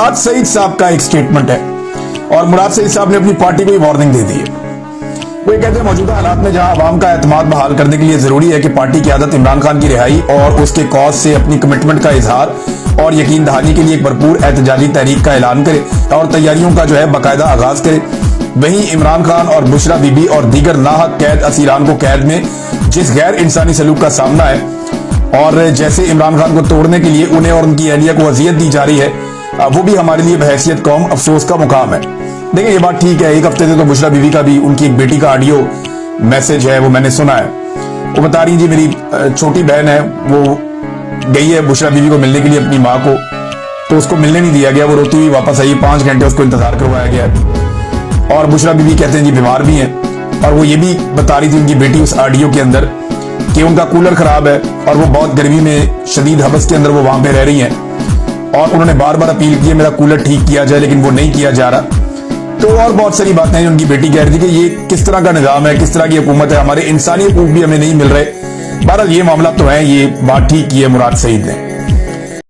मुराद सईद साहब का एक स्टेटमेंट है और मुराद सईद साहब ने अपनी पार्टी को ही वार्निंग दे दी है। वो ये कहते हैं मौजूदा हालात में जहां आवाम का एतमाद बहाल करने के लिए जरूरी है कि पार्टी की आदत इमरान खान की रिहाई और उसके कॉज से अपनी कमिटमेंट का इजहार और यकीन दहानी के लिए एक भरपूर एहतजाजी तहरीक का ऐलान करे और तैयारियों का जो है बाकायदा आगाज करे। वहीं इमरान खान और बुशरा बीबी और दीगर नाहक कैद असीरान को कैद में जिस गैर इंसानी सलूक का सामना है और जैसे इमरान खान को तोड़ने के लिए उन्हें और उनकी अहलिया को अजियत दी जा रही है, वो भी हमारे लिए बहैसियत कौम अफसोस का मुकाम है। देखिए ये बात ठीक है, एक हफ्ते से तो बुशरा बीबी का भी उनकी एक बेटी का ऑडियो मैसेज है वो मैंने सुना है। वो बता रही जी मेरी छोटी बहन है, वो गई है बुशरा बीबी को मिलने के लिए अपनी माँ को, तो उसको मिलने नहीं दिया गया, वो रोती हुई वापस आई, 5 घंटे उसको इंतजार करवाया गया है। और बुशरा बीबी कहते हैं जी बीमार भी हैं और वो ये भी बता रही थी उनकी बेटी उस ऑडियो के अंदर कि उनका कूलर खराब है और वो बहुत गर्मी में शदीद हबस के अंदर वो वहां पे रह रही हैं और उन्होंने बार बार अपील की है मेरा कूलर ठीक किया जाए, लेकिन वो नहीं किया जा रहा। तो और बहुत सारी बातें हैं उनकी बेटी कह रही थी कि ये किस तरह का निजाम है, किस तरह की हुकूमत है, हमारे इंसानी हकूक भी हमें नहीं मिल रहे। बहरहाल ये मामला तो है, ये बात ठीक की है मुराद सईद ने।